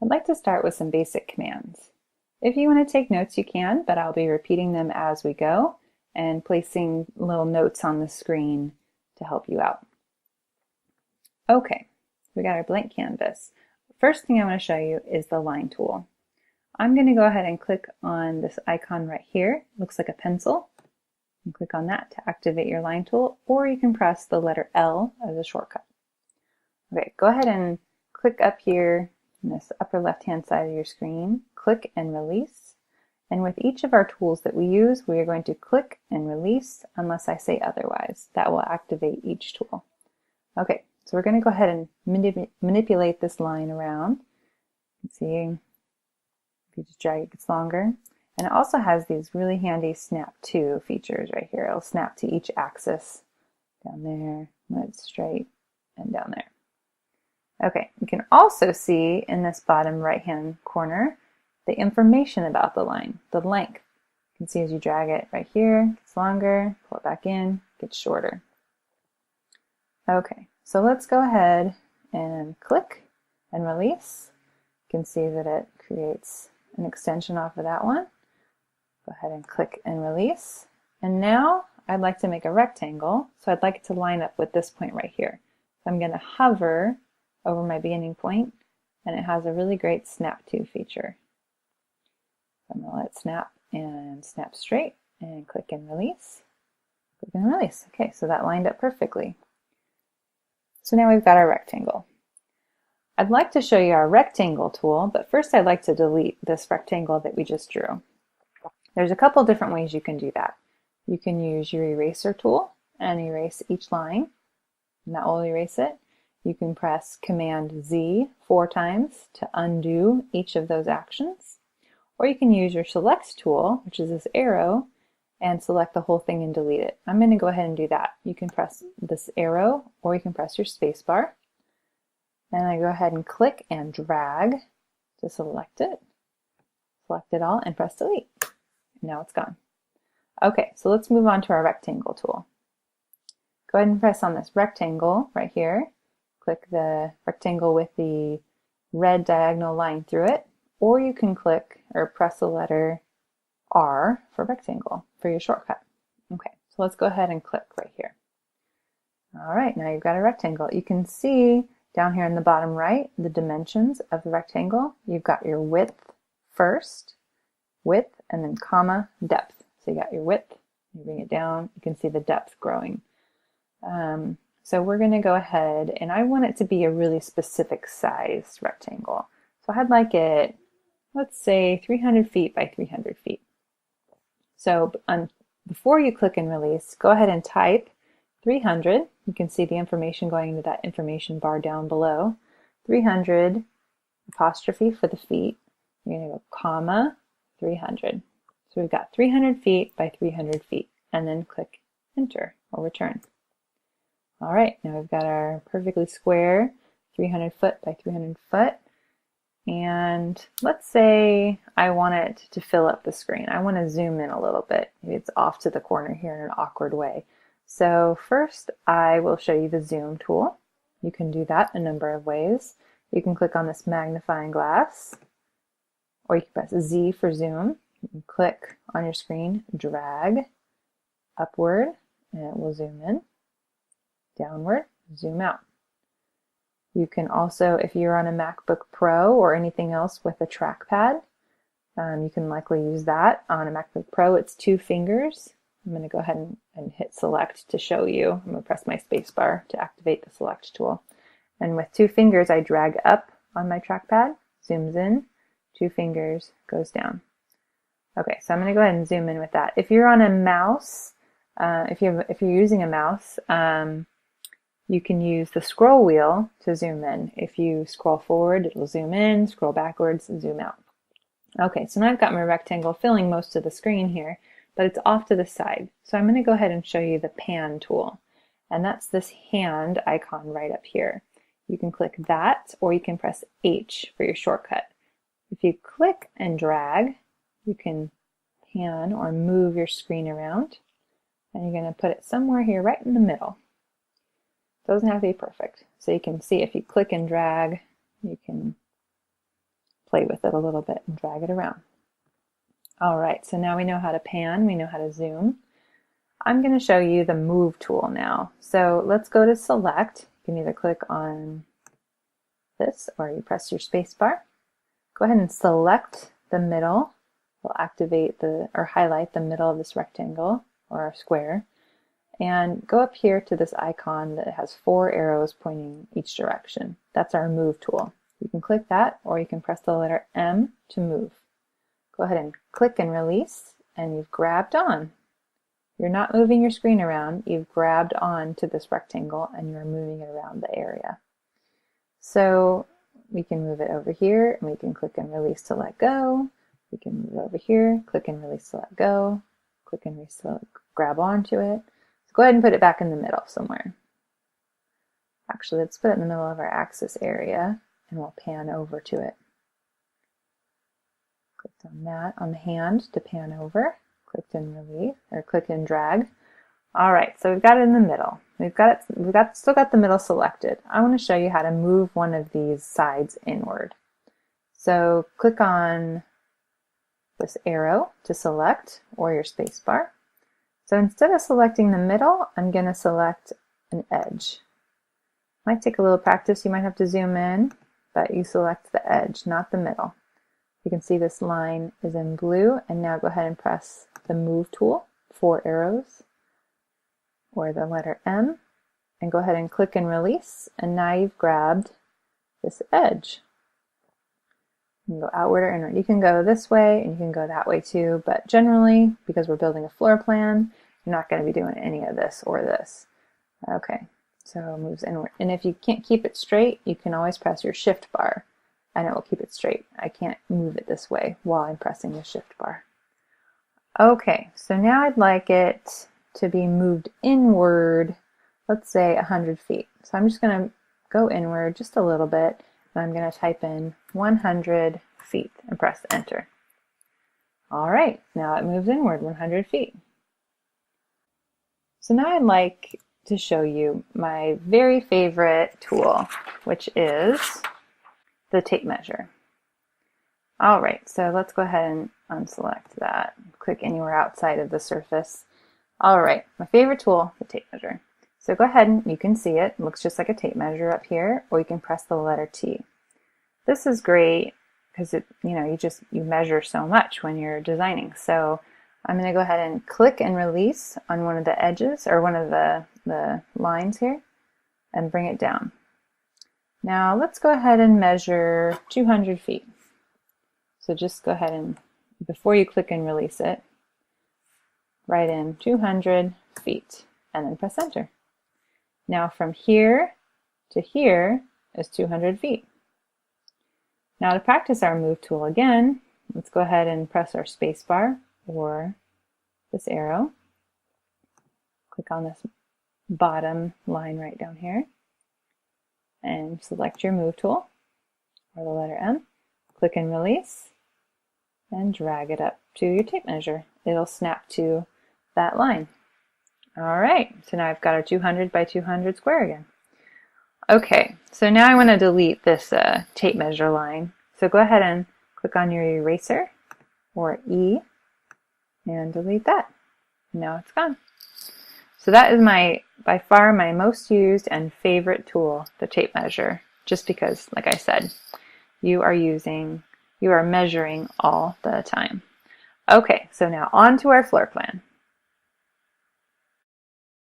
I'd like to start with some basic commands. If you want to take notes, you can, but I'll be repeating them as we go and placing little notes on the screen to help you out. Okay, we got our blank canvas. First thing I want to show you is the line tool. I'm going to go ahead and click on this icon right here. It looks like a pencil. And click on that to activate your line tool, or you can press the letter L as a shortcut. Okay, go ahead and click up here in this upper left-hand side of your screen, click and release. And with each of our tools that we use, we are going to click and release unless I say otherwise. That will activate each tool. Okay, so we're going to go ahead and manipulate this line around. You can see, if you just drag it gets longer. And it also has these really handy snap to features right here. It'll snap to each axis down there, when it's straight, and down there. Okay, you can also see in this bottom right-hand corner the information about the line, the length. You can see as you drag it right here, it gets longer, pull it back in, it gets shorter. Okay, so let's go ahead and click and release. You can see that it creates an extension off of that one. Go ahead and click and release. And now I'd like to make a rectangle, so I'd like it to line up with this point right here. So I'm going to hover over my beginning point, and it has a really great snap to feature. I'm going to let it snap and snap straight, and click and release. Click and release. Okay, so that lined up perfectly. So now we've got our rectangle. I'd like to show you our rectangle tool, but first I'd like to delete this rectangle that we just drew. There's a couple different ways you can do that. You can use your eraser tool and erase each line, and that will erase it. You can press Command Z 4 times to undo each of those actions. Or you can use your select tool, which is this arrow, and select the whole thing and delete it. I'm going to go ahead and do that. You can press this arrow, or you can press your space bar. And I go ahead and click and drag to select it all, and press delete. Now it's gone. Okay, so let's move on to our rectangle tool. Go ahead and press on this rectangle right here. Click the rectangle with the red diagonal line through it, or you can click or press the letter R for rectangle for your shortcut. Okay, so let's go ahead and click right here. All right, now you've got a rectangle. You can see down here in the bottom right the dimensions of the rectangle. You've got your width first, width, and then comma, depth. So you got your width, you bring it down, you can see the depth growing. So we're going to go ahead, and I want it to be a really specific size rectangle. So I'd like it, let's say 300 feet by 300 feet. So before you click and release, go ahead and type 300. You can see the information going into that information bar down below. 300 apostrophe for the feet. You're going to go comma 300. So we've got 300 feet by 300 feet, and then click enter or return. All right, now we've got our perfectly square 300 foot by 300 foot. And let's say I want it to fill up the screen. I want to zoom in a little bit. Maybe it's off to the corner here in an awkward way. So first I will show you the zoom tool. You can do that a number of ways. You can click on this magnifying glass, or you can press Z for zoom. You can click on your screen, drag upward, and it will zoom in. Downward, zoom out. You can also, if you're on a MacBook Pro or anything else with a trackpad, you can likely use that. On a MacBook Pro, it's 2 fingers. I'm going to go ahead and hit select to show you. I'm going to press my space bar to activate the select tool. And with 2 fingers, I drag up on my trackpad, zooms in, 2 fingers, goes down. Okay, so I'm going to go ahead and zoom in with that. If you're on a mouse, if you're using a mouse, you can use the scroll wheel to zoom in. If you scroll forward, it'll zoom in, scroll backwards, and zoom out. Okay, so now I've got my rectangle filling most of the screen here, but it's off to the side. So I'm going to go ahead and show you the pan tool. And that's this hand icon right up here. You can click that, or you can press H for your shortcut. If you click and drag, you can pan or move your screen around. And you're going to put it somewhere here right in the middle. Doesn't have to be perfect. So you can see if you click and drag, you can play with it a little bit and drag it around. All right, so now we know how to pan, we know how to zoom. I'm going to show you the move tool now. So let's go to select. You can either click on this or you press your space bar. Go ahead and select the middle. We'll activate or highlight the middle of this rectangle or our square. And go up here to this icon that has 4 arrows pointing each direction. That's our move tool. You can click that or you can press the letter M to move. Go ahead and click and release and you've grabbed on. You're not moving your screen around, you've grabbed on to this rectangle and you're moving it around the area. So we can move it over here and we can click and release to let go. We can move it over here, click and release to let go, click and release to grab onto it. So go ahead and put it back in the middle somewhere. Actually, let's put it in the middle of our axis area and we'll pan over to it. Clicked on that on the hand to pan over. Clicked and release, or click and drag. All right, so we've got it in the middle. Still got the middle selected. I want to show you how to move one of these sides inward. So click on this arrow to select, or your space bar. So instead of selecting the middle, I'm going to select an edge. Might take a little practice. You might have to zoom in, but you select the edge, not the middle. You can see this line is in blue, and now go ahead and press the move tool, 4 arrows, or the letter M, and go ahead and click and release, and now you've grabbed this edge. You can go outward or inward. You can go this way, and you can go that way too, but generally, because we're building a floor plan, you're not going to be doing any of this or this. Okay, so it moves inward. And if you can't keep it straight, you can always press your shift bar, and it will keep it straight. I can't move it this way while I'm pressing the shift bar. Okay, so now I'd like it to be moved inward, let's say 100 feet. So I'm just going to go inward just a little bit, and I'm going to type in 100 feet and press enter. All right, now it moves inward 100 feet. So now I'd like to show you my very favorite tool, which is the tape measure. All right, so let's go ahead and unselect that. Click anywhere outside of the surface. All right, my favorite tool, the tape measure. So go ahead and you can see it. It looks just like a tape measure up here, or you can press the letter T. This is great because you measure so much when you're designing. So I'm going to go ahead and click and release on one of the edges or one of the lines here and bring it down. Now let's go ahead and measure 200 feet. So just go ahead and, before you click and release it, write in 200 feet and then press enter. Now from here to here is 200 feet. Now to practice our move tool again, let's go ahead and press our space bar or this arrow. Click on this bottom line right down here and select your move tool or the letter M. Click and release and drag it up to your tape measure. It'll snap to that line. All right, so now I've got our 200 by 200 square again. Okay, so now I want to delete this tape measure line. So go ahead and click on your eraser or E and delete that. Now it's gone. So that is by far my most used and favorite tool, the tape measure, just because, like I said, you are measuring all the time. Okay, so now on to our floor plan.